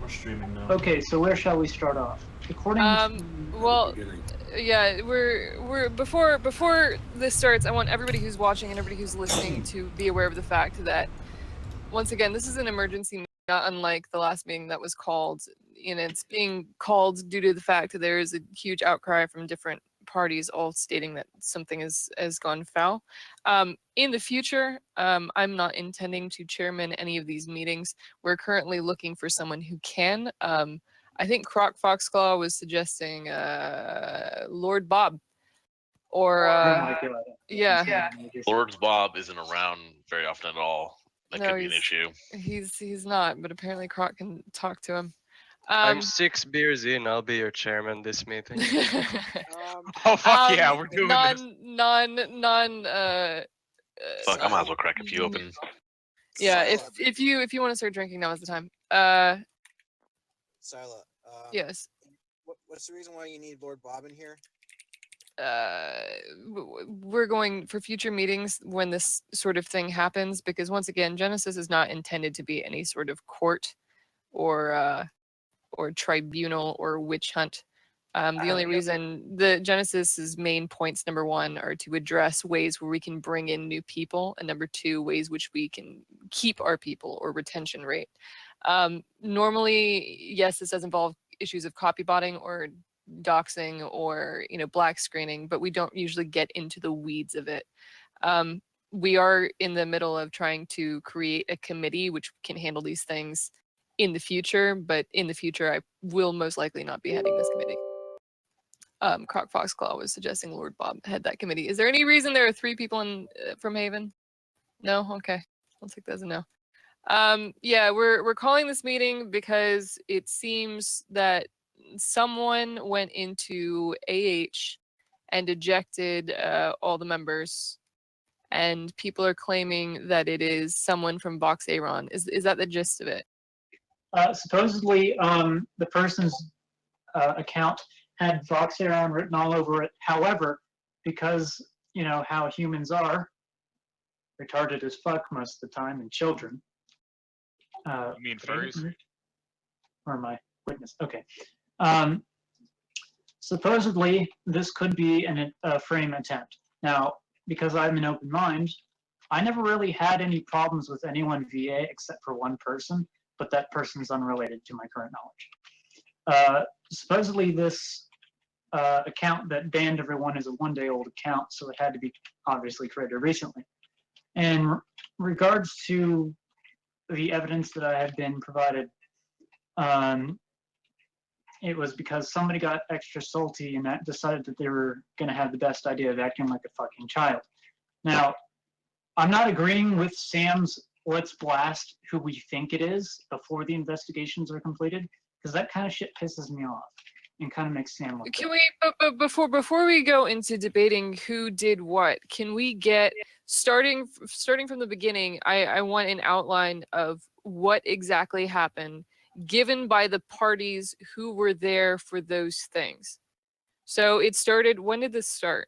We're streaming now. Okay, so where shall we start off? According to Well, Yeah, we're before this starts, I want everybody who's watching and everybody who's listening to be aware of the fact that once again, this is an emergency meeting, not unlike the last meeting that was called. And it's being called due to the fact that there is a huge outcry from different parties, all stating that something has gone foul. In the future, I'm not intending to chairman any of these meetings. We're currently looking for someone who can. I think Croc Foxclaw was suggesting Lord Bob. Or oh my god. yeah. Lord Bob isn't around very often at all. That No, could be an issue. He's not, but apparently Croc can talk to him. I'm 6 beers in. I'll be your chairman this meeting. Oh fuck yeah, we're doing this. Fuck, I might as well crack a few open. Yeah, if you want to start drinking, now is the time. Sila, Yes. what's the reason why you need Lord Bob in here? We're going for future meetings when this sort of thing happens, because once again, Genesis is not intended to be any sort of court or tribunal or witch hunt. The only reason the Genesis's main points, number one, are to address ways where we can bring in new people, and number two, ways which we can keep our people, or retention rate. Normally, yes, this does involve issues of copybotting or doxing or black screening, but we don't usually get into the weeds of it. We are in the middle of trying to create a committee which can handle these things in the future, but in the future I will most likely not be heading this committee. Croc Foxclaw was suggesting Lord Bob head that committee. Is there any reason there are 3 people in from Haven? No? Okay. I'll take that as a no. Yeah, we're calling this meeting because it seems that someone went into AH and ejected all the members, and people are claiming that it is someone from Vox Aeron. Is that the gist of it? supposedly, the person's account had Vox Aeron written all over it. However, because how humans are, retarded as fuck most of the time, and children. You mean furries? Or my witness. Okay. Supposedly, this could be a frame attempt. Now, because I'm an open mind, I never really had any problems with anyone VA except for one person, but that person is unrelated to my current knowledge. Supposedly, this account that banned everyone is a one-day-old account, so it had to be obviously created recently. In regards to the evidence that I had been provided, it was because somebody got extra salty and that decided that they were going to have the best idea of acting like a fucking child. Now, I'm not agreeing with Sam's let's blast who we think it is before the investigations are completed, because that kind of shit pisses me off and kind of makes Sam look Can bad. we, before we go into debating who did what, can we get, starting from the beginning, I want an outline of what exactly happened, given by the parties who were there for those things. So it started, when did this start?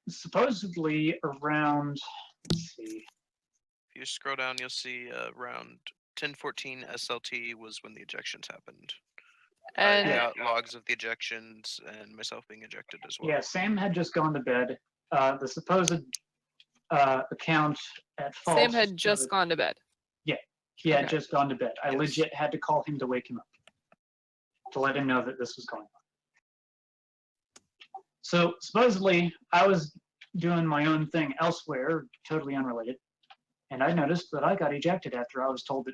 Supposedly around, let's see. If you scroll down, you'll see around 10:14 SLT was when the ejections happened. And I got logs of the ejections and myself being ejected as well. Yeah, Sam had just gone to bed. The supposed account at fault. Sam had just gone to bed. Yeah, he had Okay. just gone to bed. I Yes. legit had to call him to wake him up, to let him know that this was going on. So supposedly, I was doing my own thing elsewhere, totally unrelated, and I noticed that I got ejected after I was told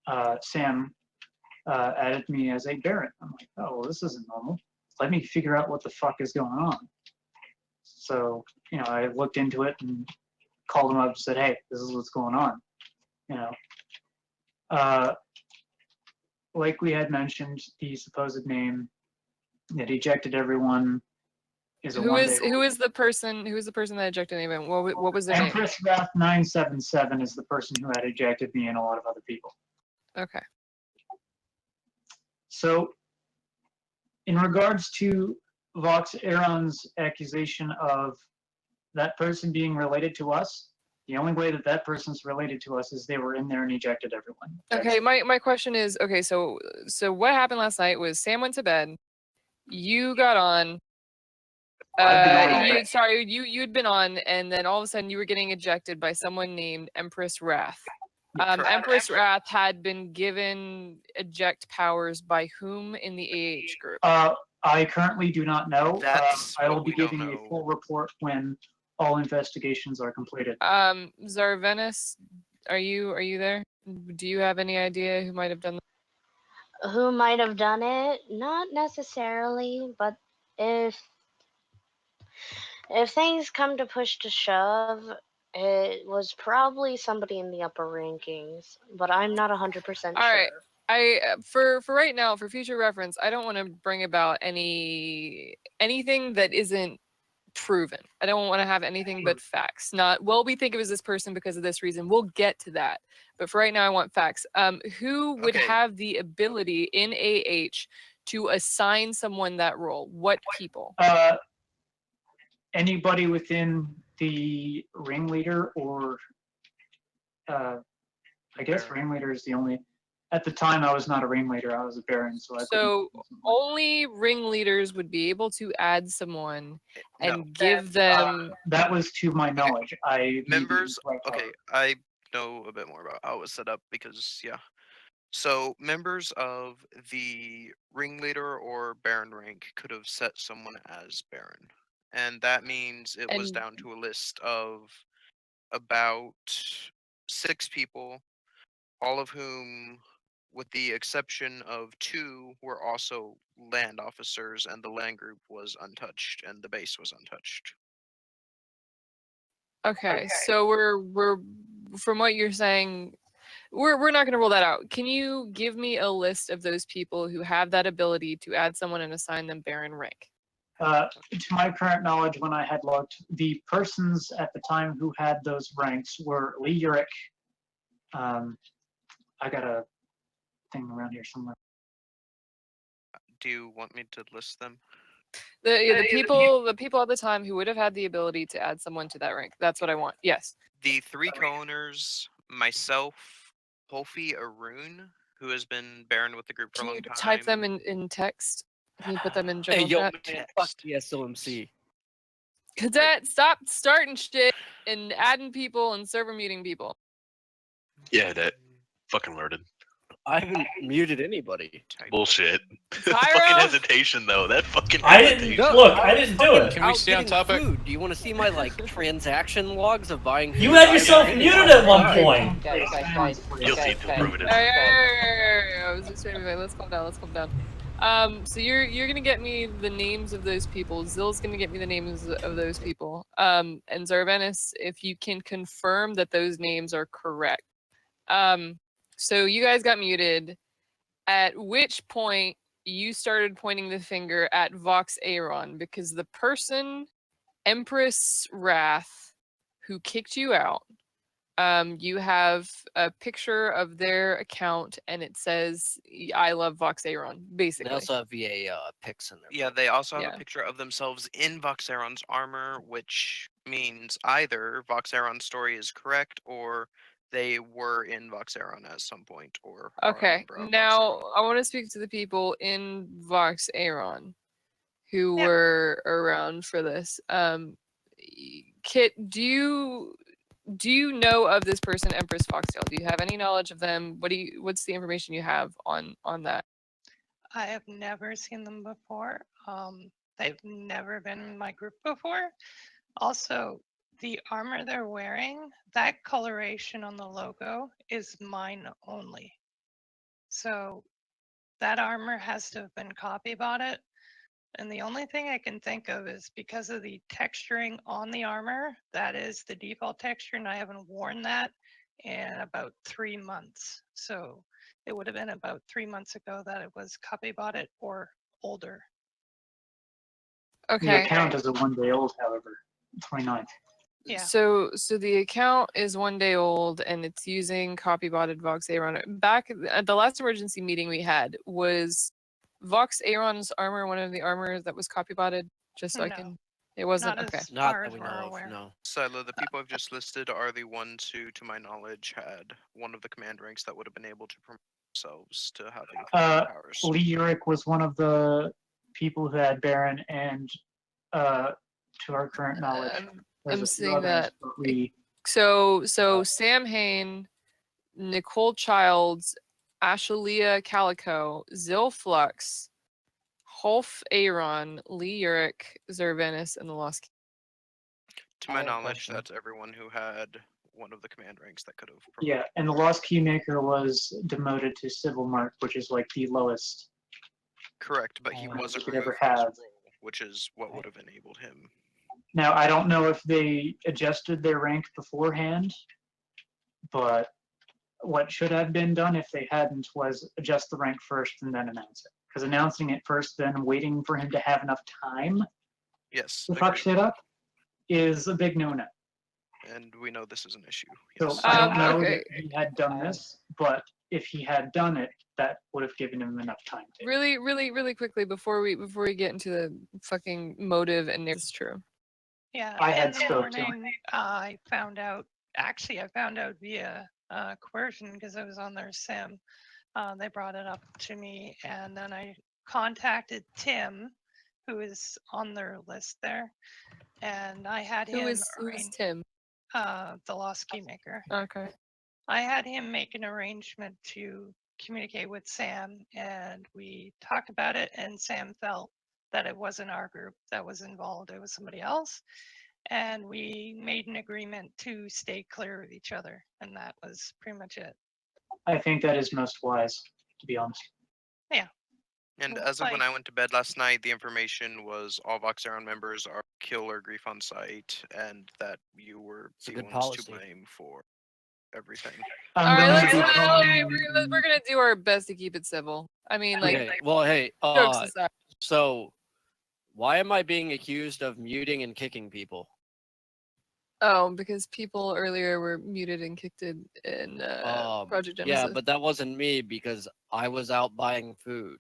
that Sam added me as a Baron. I'm like, oh, well, this isn't normal. Let me figure out what the fuck is going on. So, I looked into it and called him up and said, hey, this is what's going on. Like we had mentioned, the supposed name that ejected everyone is a Who is the person that ejected anyone? What was their name? Empress Wrath 977 is the person who had ejected me and a lot of other people. Okay. So, in regards to Vox Aeron's accusation of that person being related to us, The only way that that person's related to us is they were in there and ejected everyone. Okay, my question is, okay, so what happened last night was Sam went to bed, you got on, I've been on already. you'd been on, and then all of a sudden you were getting ejected by someone named Empress Wrath. Correct. Empress Wrath had been given eject powers by whom in the AH group? I currently do not know. That's I what will be we don't giving a know. full report when all investigations are completed. Zarvenis, are you there? Do you have any idea who might have done that? Who might have done it? Not necessarily, but if things come to push to shove, it was probably somebody in the upper rankings, but I'm not 100% sure. All right. I for right now, for future reference, I don't want to bring about anything that isn't proven. I don't want to have anything but facts. Not, well, we think it was this person because of this reason. We'll get to that. But for right now, I want facts. Who would Okay. have the ability in AH to assign someone that role? What people? Anybody within the ringleader or I guess Baron. ringleader is the only. At the time, I was not a ringleader. I was a baron, so I. So only ringleaders would be able to add someone and No. give them. That was to my knowledge. I Members. Right, Okay, I know a bit more about how it was set up because yeah. So members of the ringleader or baron rank could have set someone as baron, and that means it was And- down to a list of about 6 people, all of whom, with the exception of 2, were also land officers, and the land group was untouched, and the base was untouched. Okay, so we're from what you're saying, we're not going to rule that out. Can you give me a list of those people who have that ability to add someone and assign them baron rank? To my current knowledge, when I had looked, the persons at the time who had those ranks were Lee Urick. I got a thing around here somewhere. Do you want me to list them? The people at the time who would have had the ability to add someone to that rank. That's what I want. Yes. The 3 co-owners, myself, Holfi Arun, who has been baron with the group for Can a long you time. type them in text? Can you put them in Hey, general yo, chat? man, fuck the SOMC. Cadet, stop starting shit and adding people and server muting people. Yeah, that fucking alerted. I haven't muted anybody. Bullshit. Tyro! Fucking hesitation though. That fucking I hesitation. didn't look. I didn't do it. Can we Out stay on getting topic? Food. Do you want to see my like transaction logs of buying? You food? had I yourself haven't muted really at one tried. point. You'll see to prove it. I was just saying, let's calm down. Let's calm down. So you're gonna get me the names of those people. Zill's gonna get me the names of those people. And Zarvenis, if you can confirm that those names are correct. So you guys got muted. At which point you started pointing the finger at Vox Aaron because the person, Empress Wrath, who kicked you out. You have a picture of their account and it says I love Vox Aaron, basically. They also have VA pics in there. Yeah, they also have Yeah. a picture of themselves in Voxaron's armor, which means either Voxaron's story is correct or they were in Voxaron at some point or are a Okay, member of now Voxaron. I want to speak to the people in Vox Aaron who were around for this. Kit, do you know of this person, Empress Foxtail? Do you have any knowledge of them? What's the information you have on that? I have never seen them before. They've never been in my group before. Also, the armor they're wearing, that coloration on the logo is mine only. So that armor has to have been copy bought it. And the only thing I can think of is because of the texturing on the armor, that is the default texture, and I haven't worn that in about 3 months. So it would have been about 3 months ago that it was copy bought it or older. The Okay. account is a 1 day old, however, 29th. Yeah. So the account is 1 day old and it's using copy-botted Vox Aaron. Back at the last emergency meeting we had, was Vox Aaron's armor one of the armors that was copy-botted? Just so I No. can. It wasn't Not okay. as Not far that as we we're know aware. of. No. Silo, the people I've just listed are the ones who, to my knowledge, had one of the command ranks that would have been able to promote themselves to having command powers. Lee Urick was one of the people who had Baron, and to our current knowledge, there's I'm a few seeing others, that. but we So Sam Hain, Nicole Childs, Ashalia Calico, Zil Flux, Holf Aaron, Lee Urick, Zervanis, and the Lost. To I my have a knowledge, question. that's everyone who had one of the command ranks that could have. yeah, and the Lost Keymaker was demoted to Civil Mark, which is like the lowest. Correct, but he Oh. wasn't You could removed ever from his have. role, which is what would have enabled him. Now I don't know if they adjusted their rank beforehand, but what should have been done if they hadn't was adjust the rank first and then announce it. Because announcing it first, then waiting for him to have enough time Yes, to fuck agreed. shit up is a big no-no. And we know this is an issue. So Yes. I don't know Okay. that he had done this, but if he had done it, that would have given him enough time to. Really quickly before we get into the fucking motive and it's true. Yeah, I had in the spoke to him. morning, I found out. Actually, I found out via coercion because I was on their sim. They brought it up to me, and then I contacted Tim, who is on their list there, and I had Who him is Tim? the Lost Keymaker. Okay. I had him make an arrangement to communicate with Sam, and we talked about it, and Sam felt that it wasn't our group that was involved, it was somebody else. And we made an agreement to stay clear of each other, and that was pretty much it. I think that is most wise, to be honest. Yeah. And Well, as of when like- I went to bed last night, the information was all Voxeron members are kill or grief on site, and that you were It's a the good ones policy. to blame for everything. I'm All right, going let's, to be we're gonna do our best to keep it civil. I mean, like, Okay. Well, hey. jokes aside. So, why am I being accused of muting and kicking people? Oh, because people earlier were muted and kicked in Project Genesis. Yeah, but that wasn't me because I was out buying food.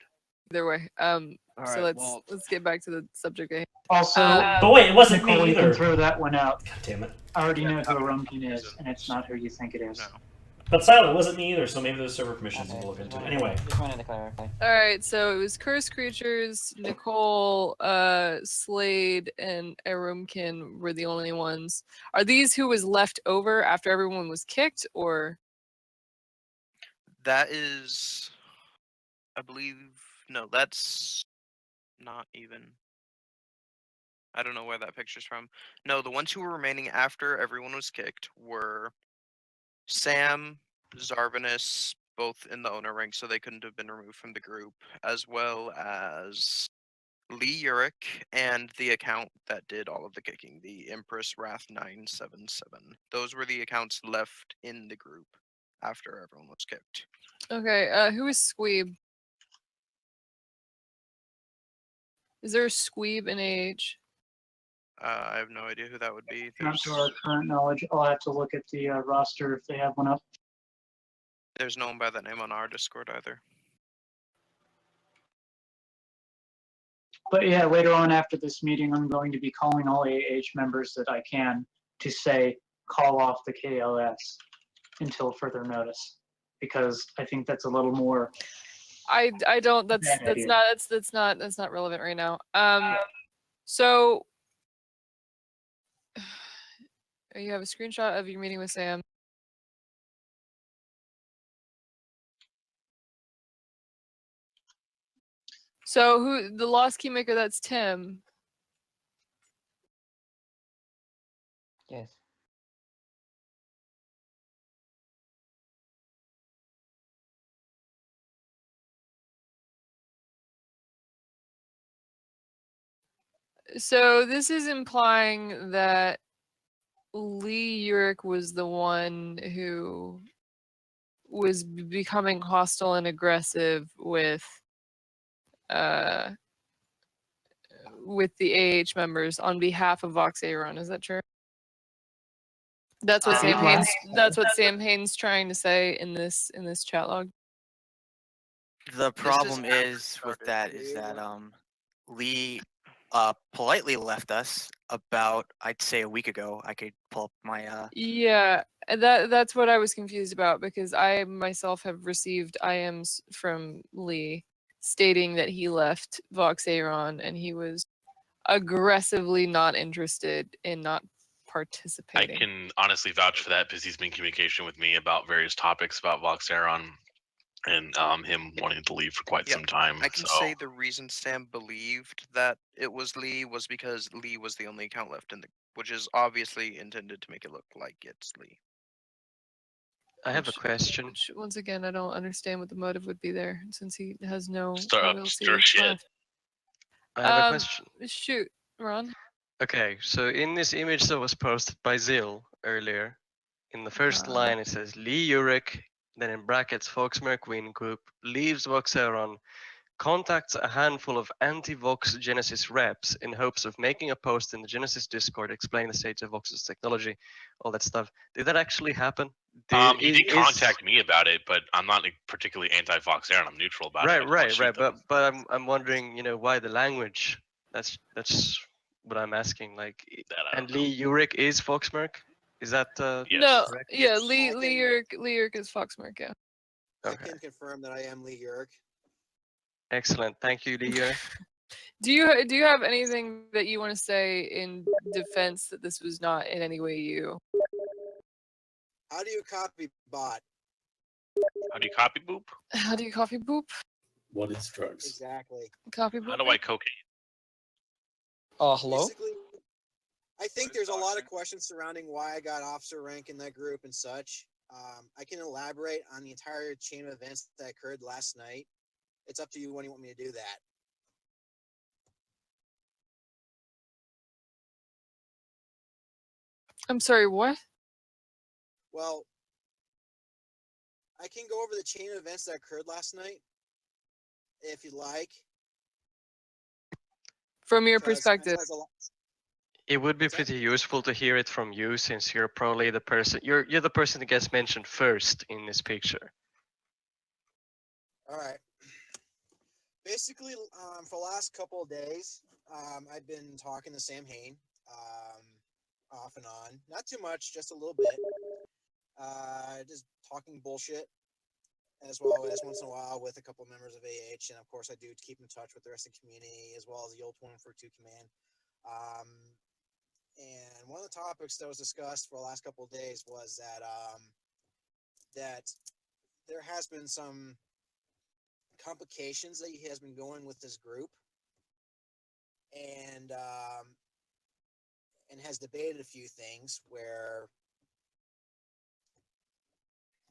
Either way, All so right, let's get back to the subject. Also, But wait, it wasn't Nicole, me you can either. throw that one out. God damn it. I already Yeah, know who no, Rumpkin is, isn't. and it's not who you think it is. No. But Silent, it wasn't me either, so maybe there's server permissions Okay, to look just into. wanted- Anyway. Just wanted to clarify. All right, so it was Cursed Creatures, Nicole, Slade, and Erumkin were the only ones. Are these who was left over after everyone was kicked, or? That is, I believe, no, that's not even. I don't know where that picture's from. No, the ones who were remaining after everyone was kicked were Sam, Zarvanus, both in the owner rank, so they couldn't have been removed from the group, as well as Lee Urick and the account that did all of the kicking, the Empress Wrath 977. Those were the accounts left in the group after everyone was kicked. Okay, who is Squeeb? Is there a Squeeb in AH? I have no idea who that would be. Not to our current knowledge. I'll have to look at the roster if they have one up. There's no one by that name on our Discord either. But yeah, later on after this meeting, I'm going to be calling all AH members that I can to say call off the KLS until further notice, because I think that's a little more. I don't. That's Bad that's idea. not that's not relevant right now. So you have a screenshot of your meeting with Sam. So who the Lost Keymaker? That's Tim. Yes. So this is implying that Lee Urick was the one who was becoming hostile and aggressive with the AH members on behalf of Vox Aaron. Is that true? That's what Sam Haines. That's what Sam Haines trying to say in this chat log. The problem after is with started. that is that Lee politely left us about, I'd say, a week ago. I could pull up my Yeah, that's what I was confused about because I myself have received IMs from Lee stating that he left Voxaeron and he was aggressively not interested in not I participating. can honestly vouch for that because he's been in communication with me about various topics about Voxaeron and him wanting to leave for quite Yeah, some time. I can So say the reason Sam believed that it was Lee was because Lee was the only account left in the, which is obviously intended to make it look like it's Lee. I have a question. Which, once again, I don't understand what the motive would be there since he has no stir loyalty shit. left. I have a question. Shoot, Ron. Okay, so in this image that was posted by Zill earlier, in the first line it says Lee Urich, then in brackets Fox Merquin Group leaves Voxeron, contacts a handful of anti-Vox Genesis reps in hopes of making a post in the Genesis Discord explaining the state of Vox's technology, all that stuff. Did that actually happen? He did contact me about it, but I'm not particularly anti-Voxaeron. I'm neutral about it. Right. But I'm wondering, why the language? That's what I'm asking. Like, and Lee Urich is Foxmerk? Is that No, correct? yeah, Yes. Lee Urich is Foxmark, yeah. I can confirm that I am Lee Urick. Excellent. Thank you, Lee Urich. Do you have anything that you want to say in defense that this was not in any way you? How do you copy bot? How do you copy boop? How do you copy boop? What is drugs? Exactly. Copy How boop. do I cocaine? Hello? Basically, I think there's a lot of questions surrounding why I got officer rank in that group and such. I can elaborate on the entire chain of events that occurred last night. It's up to you when you want me to do that. I'm sorry, what? Well, I can go over the chain of events that occurred last night, if you'd like. From your 'Cause I perspective. realize a lot- It would be What's that? pretty useful to hear it from you, since you're probably the person. You're the person that gets mentioned first in this picture. All right. Basically, for the last couple of days, I've been talking to Sam Hain, off and on. Not too much, just a little bit. Just talking bullshit, as well as once in a while with a couple members of AH, and of course I do keep in touch with the rest of the community as well as the old 142 command. And one of the topics that was discussed for the last couple of days was that there has been some complications that he has been going with this group, and has debated a few things where,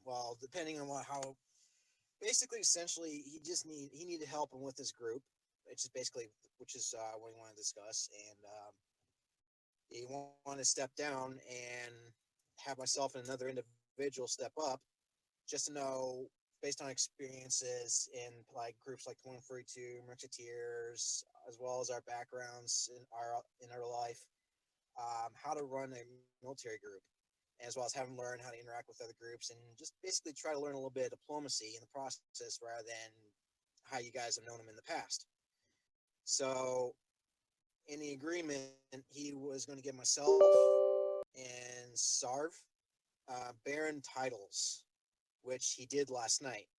well, depending on how, basically, essentially, he needed help with his group, which is what he wanted to discuss, and he wanted to step down and have myself and another individual step up, just to know, based on experiences in like groups like 142, Merceteers, as well as our backgrounds in our life, how to run a military group, as well as have them learn how to interact with other groups, and just basically try to learn a little bit of diplomacy in the process rather than how you guys have known him in the past. So, in the agreement, he was going to give myself and Sarv Baron titles, which he did last night.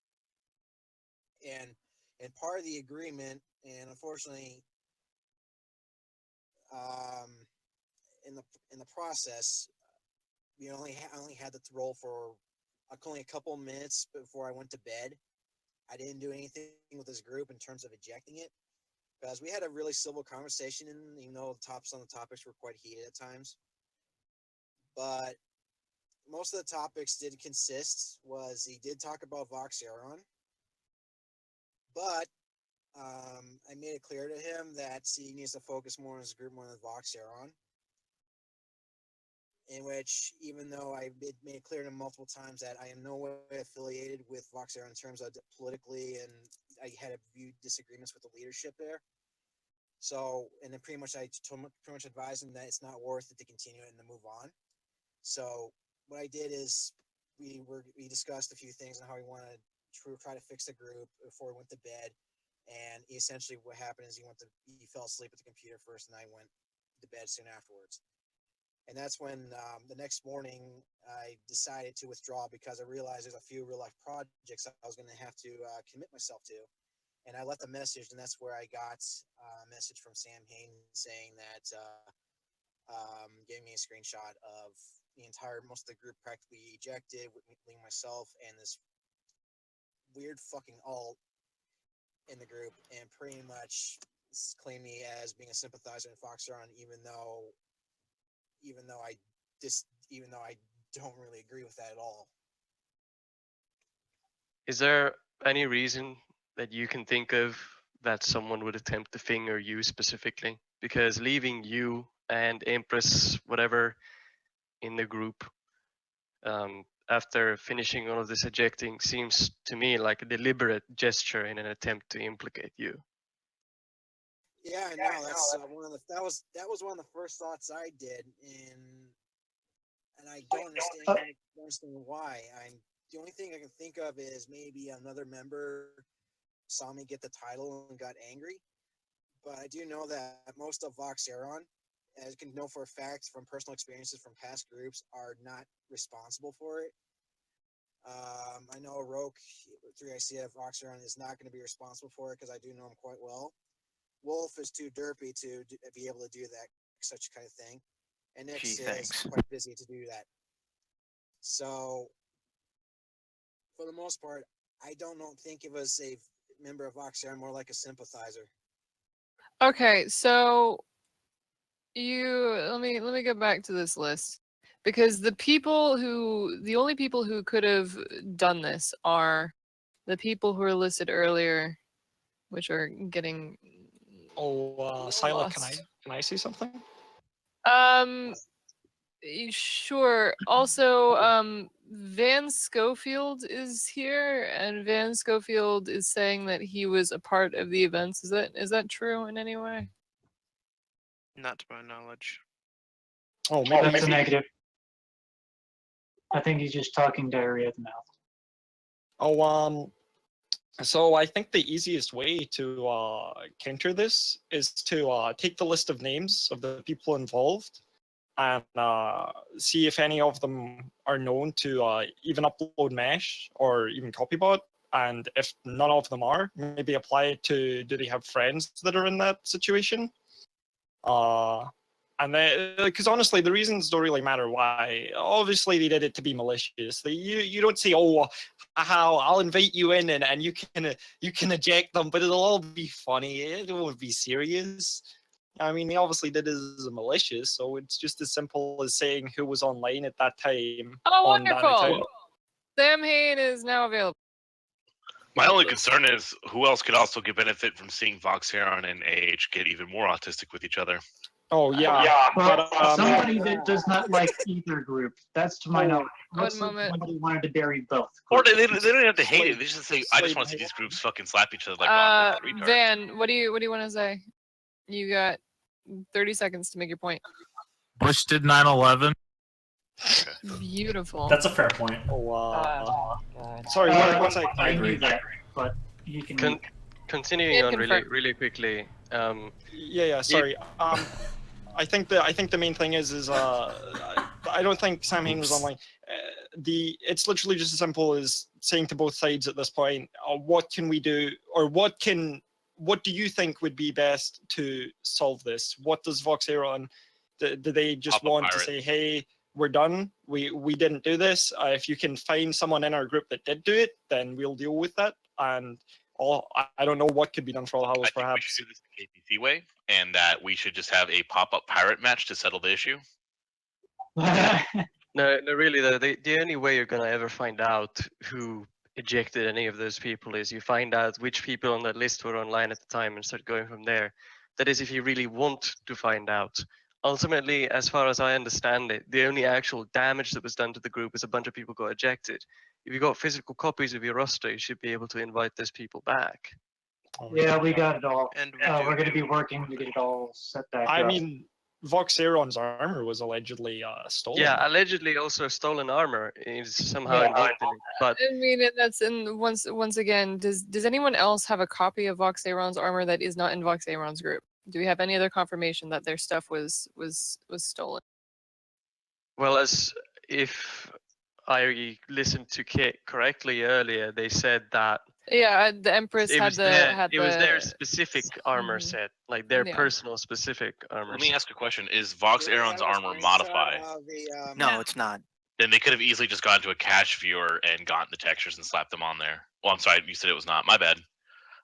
And part of the agreement, and unfortunately, in the process, I only had the role for only a couple minutes before I went to bed. I didn't do anything with this group in terms of ejecting it, because we had a really civil conversation, and even though some of the topics were quite heated at times. But most of the topics did consist was he did talk about Voxaeron, but I made it clear to him that he needs to focus more on his group more than Voxaeron. In which, even though I made it clear to him multiple times that I am no way affiliated with Voxaeron in terms of politically, and I had a few disagreements with the leadership there. So, and then pretty much advised him that it's not worth it to continue and to move on. So, what I did is we discussed a few things on how we wanted to try to fix the group before we went to bed. And essentially, what happened is he fell asleep at the computer first, and I went to bed soon afterwards. And that's when the next morning I decided to withdraw because I realized there's a few real life projects I was going to have to commit myself to. And I left a message, and that's where I got a message from Sam Hain saying that, gave me a screenshot of most of the group practically ejected, including myself and this weird fucking alt in the group, and pretty much claimed me as being a sympathizer in Foxeron, even though I don't really agree with that at all. Is there any reason that you can think of that someone would attempt to finger you specifically? Because leaving you and Empress, whatever, in the group after finishing all of this ejecting seems to me like a deliberate gesture in an attempt to implicate you. Yeah, I know. That's that was one of the first thoughts I did, and I don't understand why. The only thing I can think of is maybe another member saw me get the title and got angry. But I do know that most of Voxeron, as you can know for a fact from personal experiences from past groups, are not responsible for it. I know Roke 3ICF Voxeron is not going to be responsible for it because I do know him quite well. Wolf is too derpy to be able to do that such kind of thing, and Nix is quite busy to do that. So, for the most part, I don't think it was a member of Voxeron, more like a sympathizer. Okay, so let me get back to this list, because the only people who could have done this are the people who are listed earlier, which are getting Sila, can lost. I say something? Sure. Also, Van Schofield is here, and Van Schofield is saying that he was a part of the events. Is that true in any way? Not to my knowledge. Oh, maybe that's a negative. I think he's just talking diarrhea at the mouth. Oh, so I think the easiest way to counter this is to take the list of names of the people involved and see if any of them are known to even upload mesh or even copybot. And if none of them are, maybe apply it to, do they have friends that are in that situation? And because honestly, the reasons don't really matter why. Obviously, they did it to be malicious. You don't say, oh, I'll invite you in and you can eject them, but it'll all be funny. It won't be serious. I mean, they obviously did it as a malicious, so it's just as simple as saying who was online at that time. Oh, on that wonderful! account. Sam Hain is now available. My only concern is who else could also get benefit from seeing Voxeron and AH get even more autistic with each other. Oh yeah, Well, somebody that does not like either group. That's to my knowledge. Looks like somebody wanted to bury both. Or they don't have to hate it. They just say, I just want to see these groups fucking slap each other like awkward retards. Van, what do you want to say? You got 30 seconds to make your point. Bush did 9/11. Beautiful. That's a fair point. Oh wow. Sorry, one second. I agree that, but you can. Continuing on really quickly. Yeah. Sorry. I think the main thing is I don't think Sam Hain was online. It's literally just as simple as saying to both sides at this point, what can we do, or what do you think would be best to solve this? What does Voxeron, do they just want to say, hey, we're done, we didn't do this? If you can find someone in our group that did do it, then we'll deal with that. And I don't know what could be done for All Hallows, perhaps. We should do this the KPC way, and that we should just have a pop-up pirate match to settle the issue. No, really, the only way you're gonna ever find out who ejected any of those people is you find out which people on that list were online at the time and start going from there. That is, if you really want to find out. Ultimately, as far as I understand it, the only actual damage that was done to the group is a bunch of people got ejected. If you got physical copies of your roster, you should be able to invite those people back. Yeah, we got it all. And we're going to be working to get it all set back up. I mean, Voxeron's armor was allegedly stolen. Yeah, allegedly also stolen armor is somehow involved in it. But I mean, and that's and once again, does anyone else have a copy of Vox Aeron's armor that is not in Vox Aeron's group? Do we have any other confirmation that their stuff was stolen? well, as if I listened to Kit correctly earlier, they said that Yeah, the Empress it had was the their, it was their specific armor Mhm. set, like their Yeah. personal specific armor Let me set. ask a question: is Vox Aeron's armor modify? No, it's not. Then they could have easily just gone to a cache viewer and gotten the textures and slapped them on there. Well, I'm sorry, you said it was not. My bad.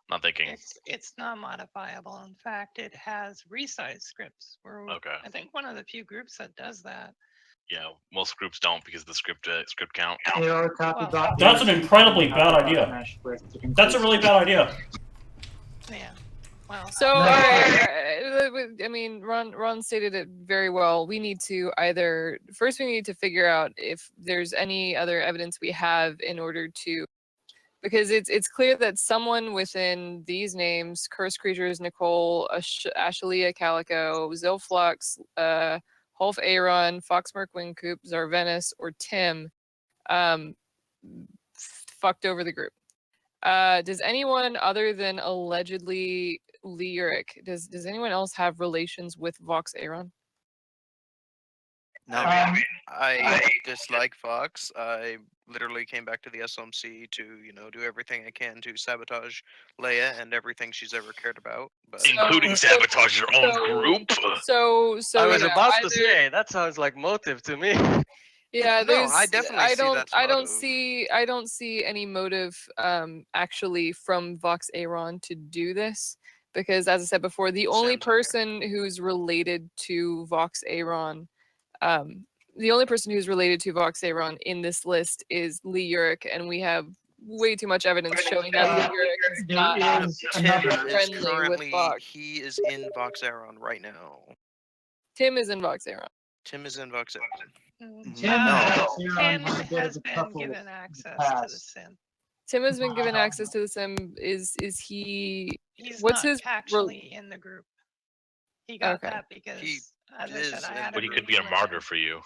Not thinking. It's not modifiable. In fact, it has resize scripts. We're Okay. I think one of the few groups that does that. Yeah, most groups don't because of the script count. That's an incredibly bad idea. That's a really bad idea. Yeah. Well. So, all right. I mean, Ron stated it very well. We need to either first we need to figure out if there's any other evidence we have in order to, because it's clear that someone within these names, Curse Creatures, Nicole, Ashalia Calico, Zilflux, Holf Aaron, Foxmerk Wingcoop, Zarvenis, or Tim, fucked over the group. Does anyone other than allegedly Lyric, does anyone else have relations with Vox Aaron? No. I dislike Fox. I literally came back to the SMC to, do everything I can to sabotage Leia and everything she's ever cared about. But including sabotage your own group. So I was yeah, about to either- say that sounds like motive to me. Yeah, No, there's. I definitely see that's I don't motive. see. I don't see any motive, actually, from Vox Aaron to do this, because, as I said before, the only person who's related to Vox Aaron, the only person who's related to Vox Aaron in this list is Lee Uric, and we have way too much evidence showing that Lee Uric is not Tim is friendly with currently Vox. he is in Vox Aeron right now. Tim is in Vox Aaron. Tim is in Vox Aeron. Tim has been given access to the sim. Tim has been given access to the sim. Is he? He's What's not his actually in the group. He got Okay. that because, as I said, I had But a he could group be a with him. martyr for you.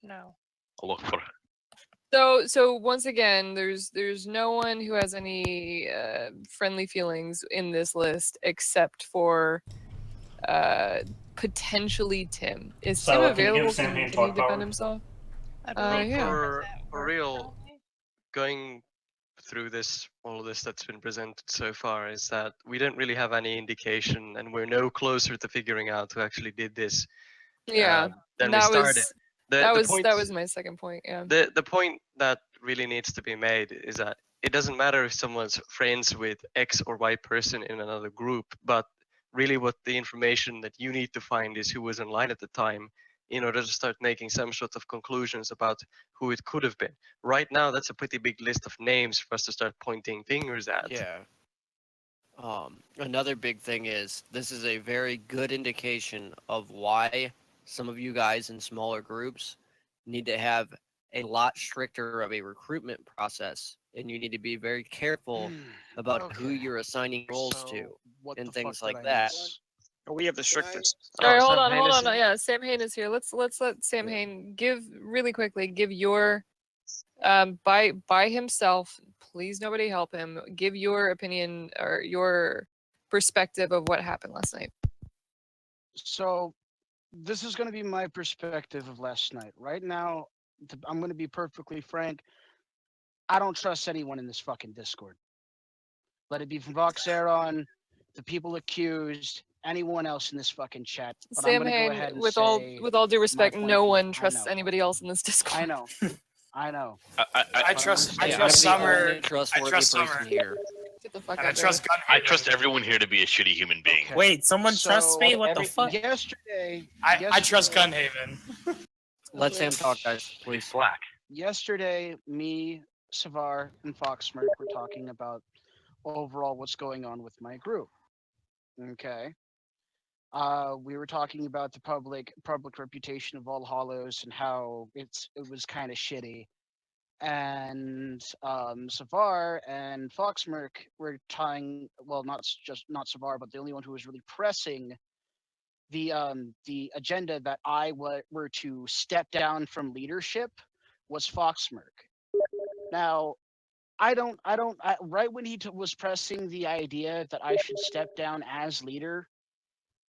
No. I'll look for it. So once again, there's no one who has any friendly feelings in this list except for potentially Tim. Is Tim Sala, can you give available? Sam Can Hain he talk defend power? himself? Well, Yeah. for real, going through all of this that's been presented so far is that we don't really have any indication, and we're no closer to figuring out who actually did this. Yeah. Than we that started. was The that was point, that was my second point. Yeah. the point that really needs to be made is that it doesn't matter if someone's friends with X or Y person in another group, but really what the information that you need to find is who was online at the time in order to start making some sort of conclusions about who it could have been. Right now, that's a pretty big list of names for us to start pointing fingers at. Yeah. Another big thing is this is a very good indication of why some of you guys in smaller groups need to have a lot stricter of a recruitment process, and you need to be very careful about who you're assigning roles to and things like that. We have the strictest. All right, hold Sam on. Hain Yeah, Sam Hain is here. Let's let Sam Hain give really quickly. Give your by himself. Please, nobody help him. Give your opinion or your perspective of what happened last night. So, this is going to be my perspective of last night. Right now, I'm going to be perfectly frank. I don't trust anyone in this fucking Discord. Let it be from Voxeron, the people accused, anyone else in this fucking chat. But Sam I'm going to go Hain, ahead and with say all due respect, my point no of view. one I trusts know. anybody else in this Discord. I know. I know. I trust I'm Summer. the only trustworthy I trust person Summer. here. Get the fuck And I out trust there. I trust everyone here to be a shitty human being. Okay. Wait, someone trusts me? What the fuck? Yesterday, I trust Gunhaven. Let Sam talk, guys, please. Black. yesterday, me, Savar, and Foxmerk were talking about overall what's going on with my group. Okay. We were talking about the public reputation of All Hollows and how it was kind of shitty. And Savar and Foxmerk were tying, well, not Savar, but the only one who was really pressing the agenda that I were to step down from leadership was Foxmerk. Now, right when he was pressing the idea that I should step down as leader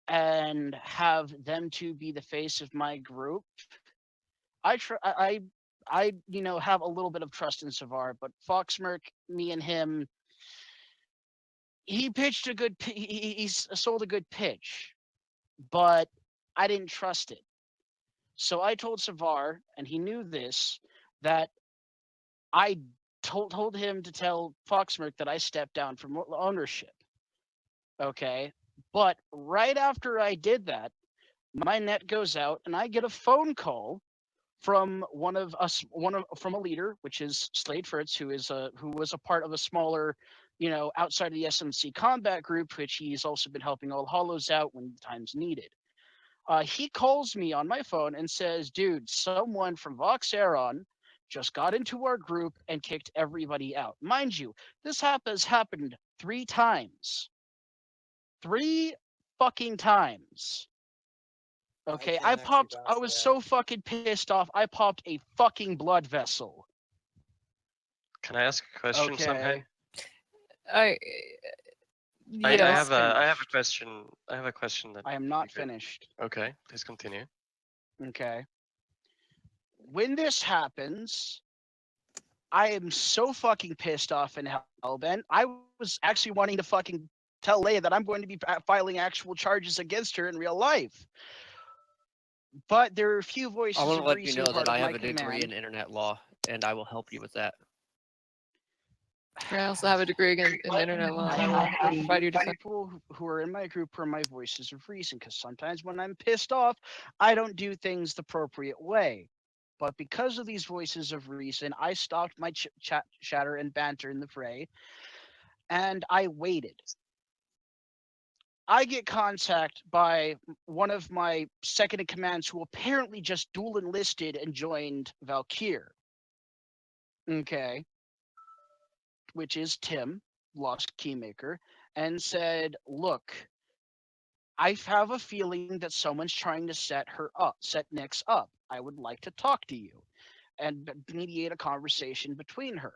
and have them to be the face of my group, I have a little bit of trust in Savar, but Foxmerk, me and him, he pitched a good, he sold a good pitch, but I didn't trust it. So I told Savar, and he knew this, that I told him to tell Foxmerk that I stepped down from ownership. Okay, but right after I did that, my net goes out, and I get a phone call from from a leader, which is Slade Fritz, who was a part of a smaller, outside of the SMC combat group, which he's also been helping All Hollows out when times needed. He calls me on my phone and says, "Dude, someone from Vox Aeron just got into our group and kicked everybody out." Mind you, this has happened 3 times. 3 fucking times. Okay, I was so fucking pissed off. I popped a fucking blood vessel. Can I ask a question, Samhain? I have a question. I have a question that I am not finished. Okay, please continue. Okay. When this happens, I am so fucking pissed off and hellbent. I was actually wanting to fucking tell Leia that I'm going to be filing actual charges against her in real life. But there are a few voices I want to of let you reason know part that I of have my a degree in command. internet law, and I will help you with that. I also have a degree in internet law, and I will provide you defense. People who are in my group are my voices of reason, because sometimes when I'm pissed off, I don't do things the appropriate way. But because of these voices of reason, I stopped my chatter and banter in the fray, and I waited. I get contact by one of my second in commands who apparently just dual enlisted and joined Valkyr. Okay. Which is Tim, Lost Keymaker, and said, "Look, I have a feeling that someone's trying to set Nyx up. I would like to talk to you and mediate a conversation between her."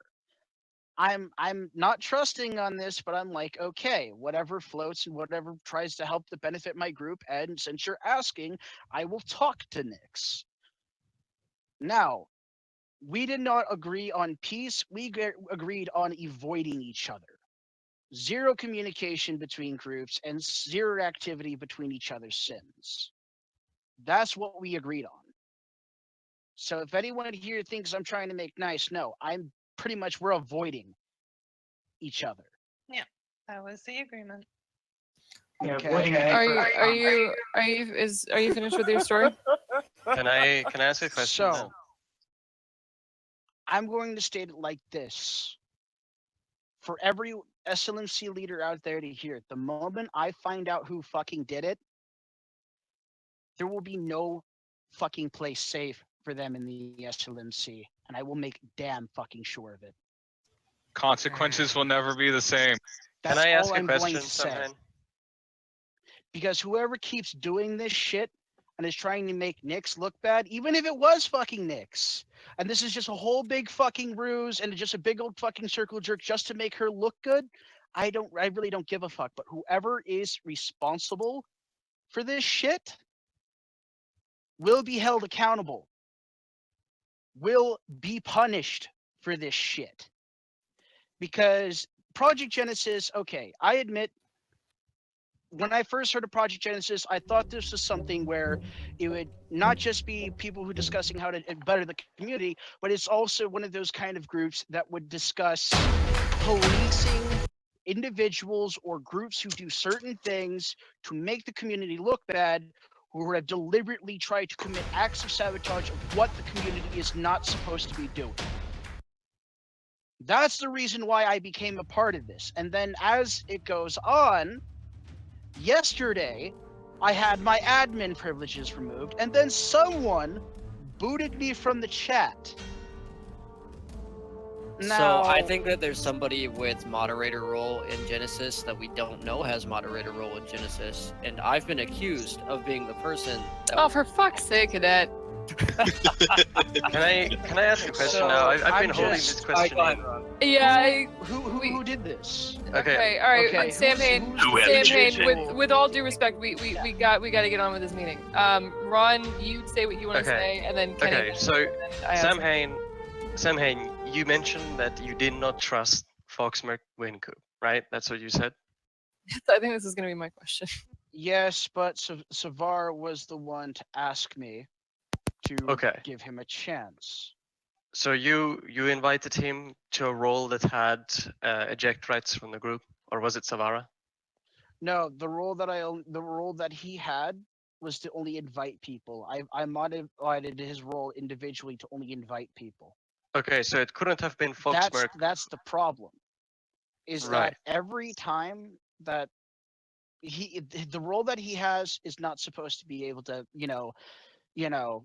I'm not trusting on this, but I'm like, okay, whatever floats and whatever tries to help to benefit my group, and since you're asking, I will talk to Nyx. Now, we did not agree on peace, we agreed on avoiding each other. 0 communication between groups and 0 activity between each other's sins. That's what we agreed on. So if anyone here thinks I'm trying to make nice, no, I'm pretty much, we're avoiding each other. Yeah, that was the agreement. Okay. Are you finished with your story? Can I ask a question? So, I'm going to state it like this. For every SLMC leader out there to hear it, the moment I find out who fucking did it, there will be no fucking place safe for them in the SLMC, and I will make damn fucking sure of it. Consequences will never be the same. That's all I'm going to say. Because whoever keeps doing this shit and is trying to make Nyx look bad, even if it was fucking Nyx, and this is just a whole big fucking ruse and just a big old fucking circle jerk just to make her look good, I really don't give a fuck. But whoever is responsible for this shit will be held accountable, will be punished for this shit. Because Project Genesis, okay, I admit, when I first heard of Project Genesis, I thought this was something where it would not just be people who discussing how to better the community, but it's also one of those kind of groups that would discuss policing individuals or groups who do certain things to make the community look bad, who have deliberately tried to commit acts of sabotage of what the community is not supposed to be doing. That's the reason why I became a part of this. And then as it goes on, yesterday, I had my admin privileges removed, and then someone booted me from the chat. So I Now- think that there's somebody with moderator role in Genesis that we don't know has moderator role in Genesis, and I've been accused of being the person that Oh, for fuck's sake, Cadet. Can I ask a question now? I've been holding this question in. Yeah, who did this? Okay, all right. Okay, Sam who's- Hain. who's the Sam Hain. individual- With all due respect, we got to get on with this meeting. Ron, you say what you want to Okay. say, and then Kenny. Okay, so and I have Sam Hain, you mentioned that you did not trust Foxmerk Wincoop, right? That's what you said. I think this is going to be my question. Yes, but Savar was the one to ask me to Okay. give him a chance. So you invited him to a role that had eject rights from the group, or was it Savara? No, the role that he had was to only invite people. I modified his role individually to only invite people. Okay, so it couldn't have been Foxmerk. That's the problem. Is Right. that every time that the role that he has is not supposed to be able to,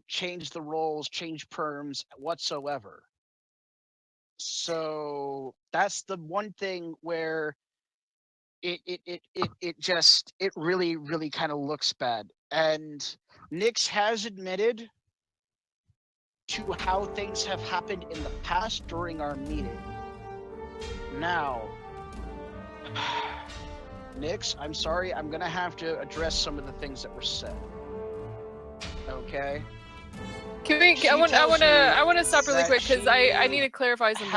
change the roles, change perms whatsoever. So that's the one thing where it really, really kind of looks bad. And Nyx has admitted to how things have happened in the past during our meeting. Now, Nyx, I'm sorry, I'm gonna have to address some of the things that were said. Okay. Can we? I want to stop really quick because I need to clarify something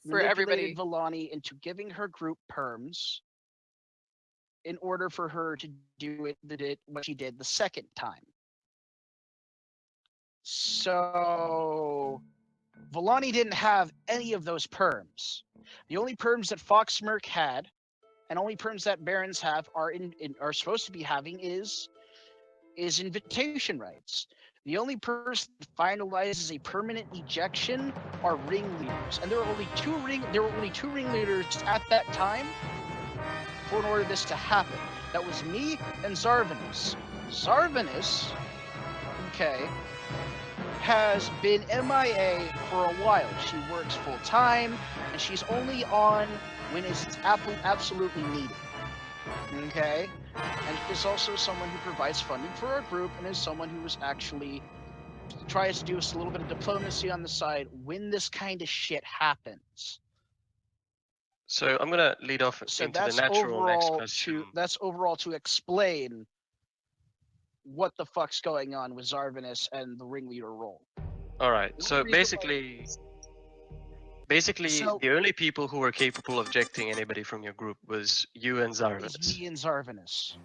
for everybody. Villani into giving her group perms in order for her to do what she did the second time. So Villani didn't have any of those perms. The only perms that Foxmerk had, and only perms that Barons have are supposed to be having is invitation rights. The only person that finalizes a permanent ejection are ringleaders, and there were only two ringleaders at that time in order this to happen. That was me and Zarvanus. Zarvanus, okay, has been MIA for a while. She works full time, and she's only on when it's absolutely needed. Okay, and is also someone who provides funding for our group, and is someone who is actually tries to do a little bit of diplomacy on the side when this kind of shit happens. So I'm gonna lead off So into the that's natural next overall question. that's overall to explain what the fuck's going on with Zarvanus and the ringleader role. All right. So reason basically, So- the only people who were capable of ejecting anybody from your group was you and Is Zarvanus. me and Zarvanus.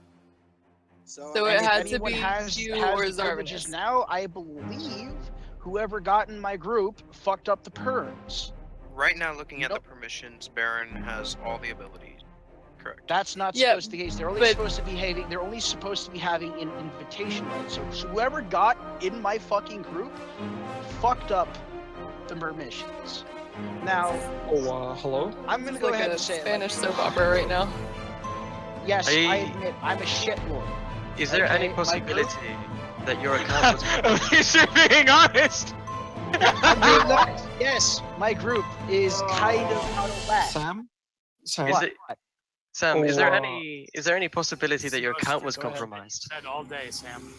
So So And it if had to anyone be has you has or the privileges Zarvanus. now, I believe whoever got in my group fucked up the perms. Right now, looking at the permissions, Baron has all the abilities. Correct. That's not Yeah, supposed to be the case. They're only but- supposed to be having. They're only supposed to be having an invitation rights. So whoever got in my fucking group fucked up the permissions. Now, hello? I'm gonna It's go like ahead a and say Spanish it soap opera right now. yes, I I- admit I'm a shitlord. Is there Okay, any my possibility that your account was At least you're being honest. I'm being honest. Yes, my group is kind of out of whack. Sam? Is What? it, Sam, is there Oh, any possibility that your account was Go ahead. compromised? Said all day, Sam.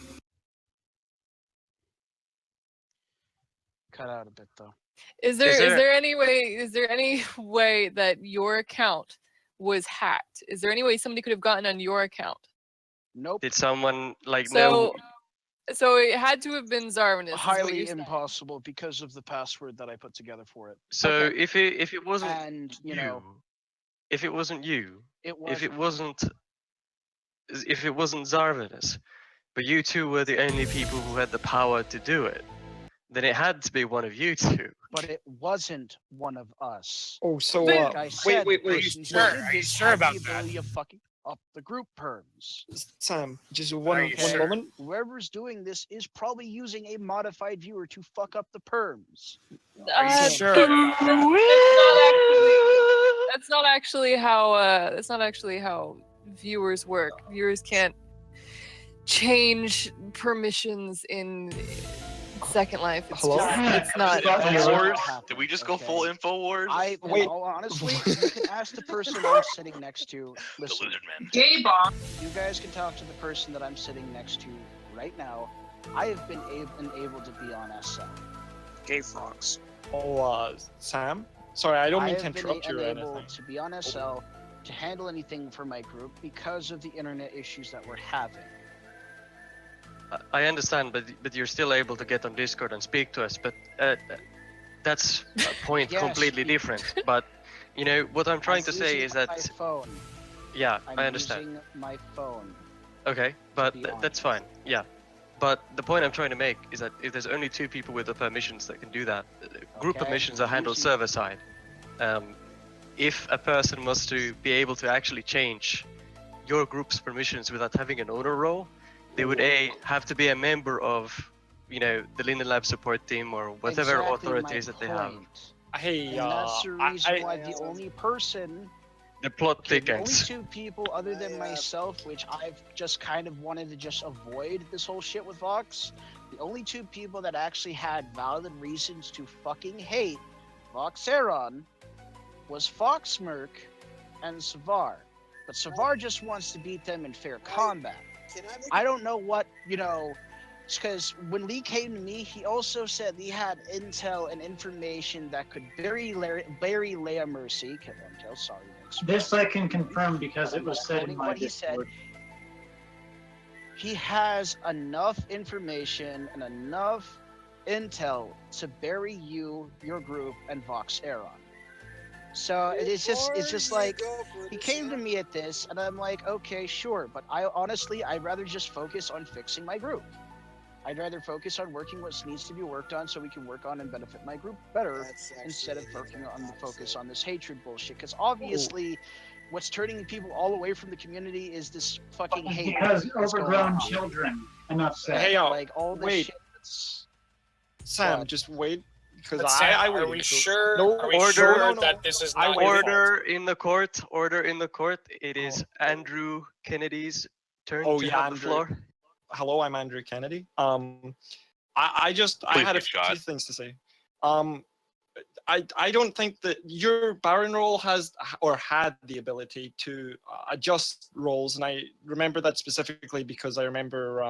Cut out a bit though. Is there any way that your account was hacked? Is there any way somebody could have gotten on your account? Nope. Did someone like So know? so it had to have been Zarvanus. Is what Highly you're saying. impossible because of the password that I put together for it. So Okay. if it wasn't And if it wasn't you, it was if it wasn't Zarvanus, but you two were the only people who had the power to do it, then it had to be one of you two. but it wasn't one of us. Oh, so Like I said, wait, the person who sure? did Are you this sure had about the that? ability of fucking up the group perms. Sam, just Are one you one sure? moment. Whoever's doing this is probably using a modified viewer to fuck up the perms. Are you sure? That's not actually how viewers work. Viewers can't change permissions in Second Life. It's Hello? just, it's Was not. it That's not what Infowars? happened, Did we just go full okay? Infowars? In Wait. all honestly, you can ask the person I'm sitting next to. The Listen, Lizard Man. Gay bomb. you guys can talk to the person that I'm sitting next to right now. I have been able to be on SL. Gay frogs. Oh, Sam? Sorry, I don't I mean to have been interrupt you or unable anything. to be on SL to handle anything for my group because of the internet issues that we're having. I understand, but you're still able to get on Discord and speak to us. But that's a point Yes, completely different. But you know what I'm trying to say is my that phone. yeah, I'm I understand. using my phone. Okay, but be that's fine. Yeah, but the point I'm trying to make is that if there's only 2 people with the permissions that can do that, group Okay, permissions are handled using- server side. If a person was to be able to actually change your group's permissions without having an owner role, they would have to be a member of, you know, the Linden Lab support team or whatever Exactly authorities my that they have. point. Hey, And that's the reason why the only person, The plot the only thickens. 2 people other than myself, which I've just kind of wanted to just avoid this whole shit with Vox, the only 2 people that actually had valid reasons to fucking hate Voxeron was Foxmerk and Savar. But Savar just wants to beat them in fair combat. I don't know what, you know, because when Lee came to me, he also said he had intel and information that could bury Leia Mercy. Sorry, This I can confirm because it was said in quoting my what he said. Discord. He has enough information and enough intel to bury you, your group, and Voxeron. So it's just like he came to me at this, and I'm like, okay, sure, but I'd rather just focus on fixing my group. I'd rather focus on working what needs to be worked on so we can work on and benefit my group better instead of focusing on the focus on this hatred bullshit. Because obviously, what's turning people all away from the community is this fucking hate. Because that's going overgrown on. children, enough said. Hey, like all this wait. shit. Sam, What? just wait. Because But Sam, I are waited. we So- sure? No, Are we order- sure no, no. that this is I not waited. your fault? Order in the court. Order in the court. It is Andrew Kennedy's turn Oh, to yeah, have the Andrew. floor. Hello, I'm Andrew Kennedy. I Please had a be shot. few things to say. I don't think that your Baron role has or had the ability to adjust roles, and I remember that specifically because I remember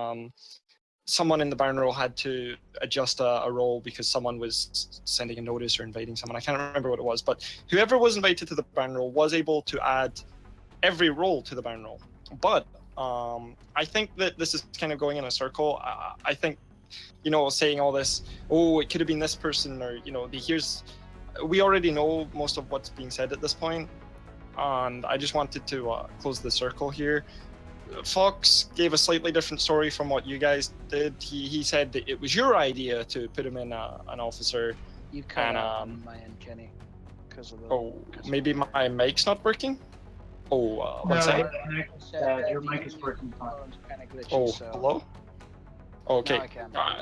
someone in the Baron role had to adjust a role because someone was sending a notice or inviting someone. I can't remember what it was, but whoever was invited to the Baron role was able to add every role to the Baron role. But I think that this is kind of going in a circle. I think, you know, saying all this, oh, it could have been this person, or, you know, we already know most of what's being said at this point, and I just wanted to close the circle here. Fox gave a slightly different story from what you guys did. He said that it was your idea to put him in an officer. You cut And, out on my end, Kenny. Because of the. Oh, maybe my mic's not working? Oh, one No, second. your mic is working fine. Oh, hello? Okay. Now I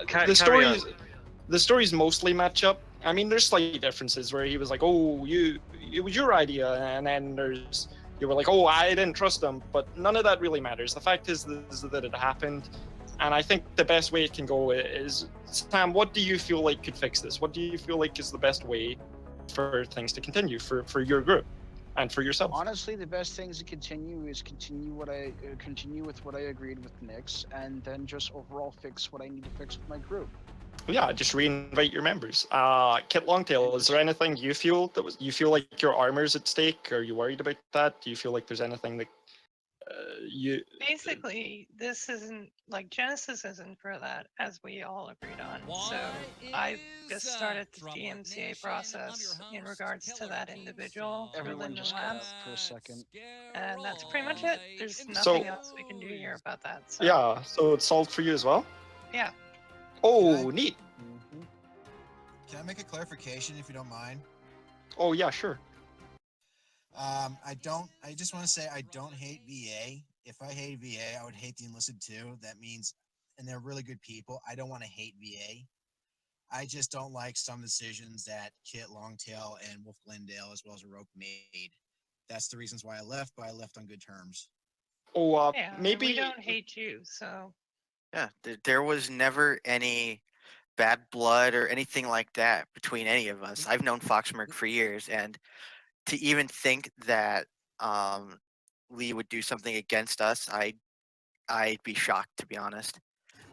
can. The carry on. stories mostly match up. I mean, there's slight differences where he was like, "Oh, it was your idea," and then you were like, "Oh, I didn't trust them." But none of that really matters. The fact is that it happened, and I think the best way it can go is, Sam, what do you feel like could fix this? What do you feel like is the best way for things to continue for your group and for yourself? Honestly, the best things to continue is continue with what I agreed with Nix, and then just overall fix what I need to fix with my group. Yeah, just reinvite your members. Kit Longtail, is there anything you feel you feel like your armor's at stake? Are you worried about that? Do you feel like there's anything that you? Basically, this isn't like Genesis isn't for that, as we all agreed on. So I just started the DMCA process in regards to that individual for Everyone Linden just cut out Labs, for a second. and that's pretty much it. There's So- nothing else we can do here about that. So Yeah, so it's solved for you as well. yeah. Oh, neat. Can I make a clarification if you don't mind? Oh yeah, sure. I just want to say I don't hate VA. If I hate VA, I would hate the enlisted too. That means, and they're really good people. I don't want to hate VA. I just don't like some decisions that Kit Longtail and Wolf Glendale, as well as Roke, made. That's the reasons why I left, but I left on good terms. Oh, Yeah, maybe we don't hate you, so Yeah, there was never any bad blood or anything like that between any of us. I've known Foxmerk for years, and to even think that Lee would do something against us, I'd be shocked, to be honest.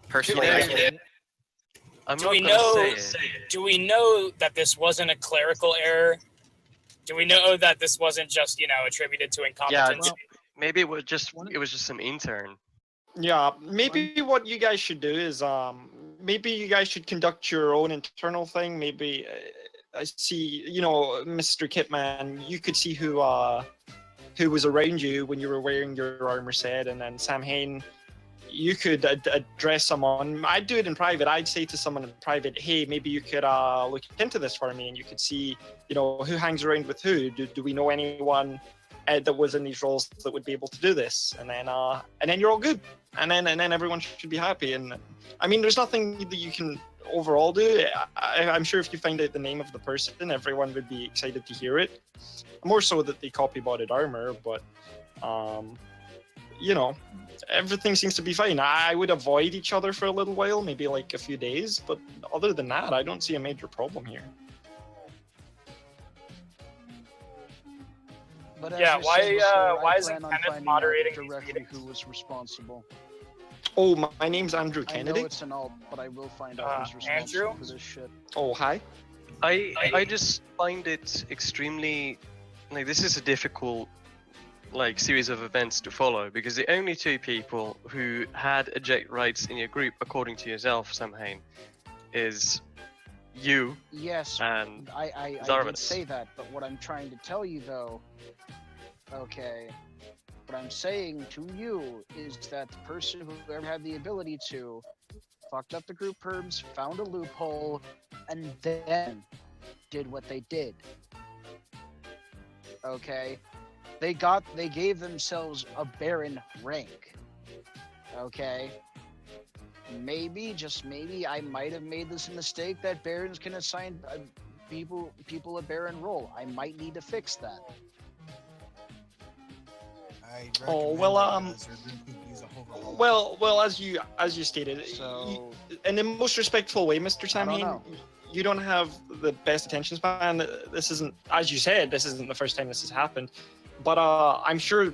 Personally, I think. I'm Do not we gonna know? say it. Do we know that this wasn't a clerical error? Do we know that this wasn't just attributed to Yeah, incompetence? maybe it was just some intern. Yeah, maybe what you guys should do is maybe you guys should conduct your own internal thing. Maybe I see, Mr. Kitman, you could see who was around you when you were wearing your armor set, and then Sam Hain, you could address someone. I'd do it in private. I'd say to someone in private, hey, maybe you could look into this for me, and you could see, who hangs around with who. Do we know anyone that was in these roles that would be able to do this? And then you're all good. And then everyone should be happy. And I mean, there's nothing that you can overall do. I'm sure if you find out the name of the person, everyone would be excited to hear it. More so that they copy-botted armor, but everything seems to be fine. I would avoid each other for a little while, maybe like a few days, but other than that, I don't see a major problem here. But Yeah, as I said before, why I isn't plan on Kenneth finding out moderating these directly meetings? who was responsible. Oh, my name's Andrew I Kennedy. know it's an alt, but I will find out who's responsible Andrew? for this shit. Oh, hi. I just find it extremely this is a difficult series of events to follow, because the only two people who had eject rights in your group, according to yourself, Sam Hain, is you. Yes, and I did Zarvanus. say that, but what I'm trying to tell you though, okay, what I'm saying to you is that the person who ever had the ability to fucked up the group perms, found a loophole, and then did what they did. Okay? They gave themselves a Baron rank. Okay? Maybe, just maybe, I might have made this mistake that Barons can assign people a Baron role. I might need to fix that. Oh well, well, as you stated, So, in the most respectful way, Mr. Sam I don't Hain, know. you don't have the best attention span. This isn't, as you said, this isn't the first time this has happened, but I'm sure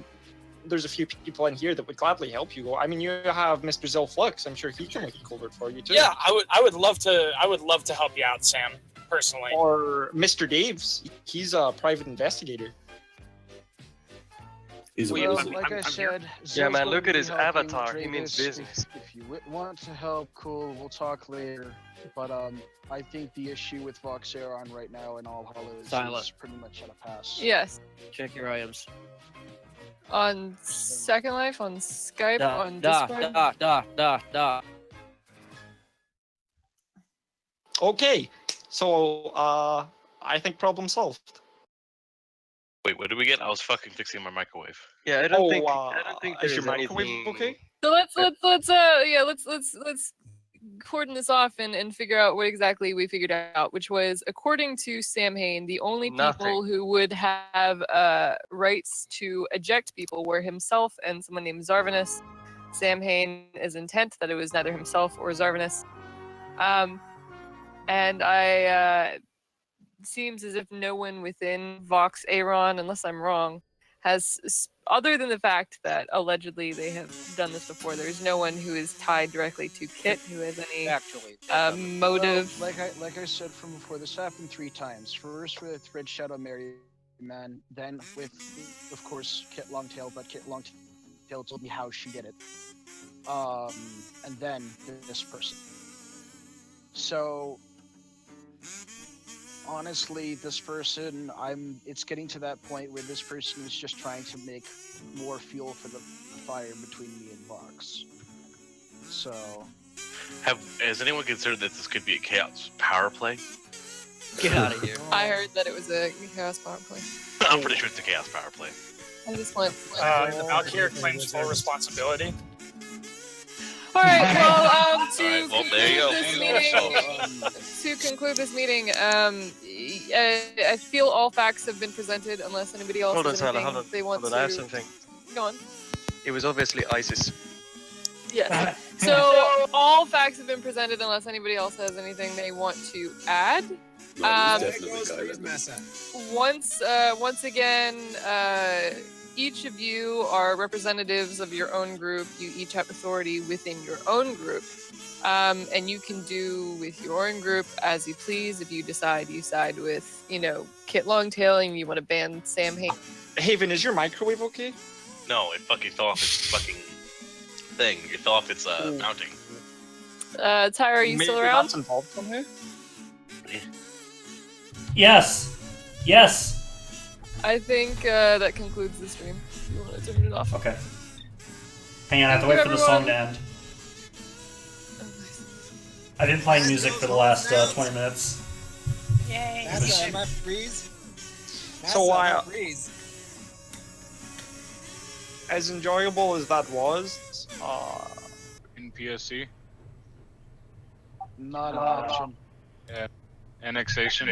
there's a few people in here that would gladly help you. I mean, you have Mr. Zilflux. I'm sure he can look covered for you too. Yeah, I would love to help you out, Sam, personally. Or Mr. Daves. He's a private investigator. Well, like I said, Yeah, man, Zill's look going at to his be helping avatar. He means Dravis. business. If you want to help, cool. We'll talk later. But I think the issue with Voxeron right now in All Hallows Silent. is pretty much at a pass. Yes. Check your items. On Second Life, on Skype, on Da, Discord. da. Okay, so I think problem solved. Wait, what did we get? I was fucking fixing my microwave. Yeah, I don't think is there's your microwave anything. okay? So let's cordon this off and figure out what exactly we figured out, which was, according to Sam Hain, the only people who would have rights to eject people were himself and someone named Zarvanus. Sam Hain is intent that it was neither himself or Zarvanus. And seems as if no one within Vox Aeron, unless I'm wrong, has, other than the fact that allegedly they have done this before, there's no one who is tied directly to Kit who has any motive. Well, like I said from before, this happened 3 times. First with Red Shadow Mary Man, then with, of course, Kit Longtail, but Kit Longtail told me how she did it. And then this person. So honestly, this person, it's getting to that point where this person is just trying to make more fuel for the fire between me and Vox. So Has anyone considered that this could be a chaos power play? Get out of here. I heard that it was a chaos power play. I'm pretty sure it's a chaos power play. I just went. The Valkyrie claims full responsibility. All right. Well, there you go. to conclude this meeting, I feel all facts have been presented, unless anybody else Hold on, has Tyler, anything they want hold to. on, I have something. Go on. It was obviously ISIS. Yes. So all facts have been presented unless anybody else has anything they want to add. There goes Freeze Mesa. Once again, each of you are representatives of your own group. You each have authority within your own group. And you can do with your own group as you please. If you decide you side with, Kit Longtail and you want to ban Sam Hain. Haven, is your microwave okay? No, it fucking fell off its fucking thing. It fell off its mounting. Tyra, are you still Maybe around? that's involved somehow? Yes. Yes. I think that concludes the stream. If you want to turn it off. Okay. Hang on, I have to Thank wait you, for the song everyone. to end. I've been playing music for the last 20 minutes. Yay. Massa, am I freeze? So Massa, why? am I freeze? As enjoyable as that was, In PSC? Not an option. Yeah. Annexation.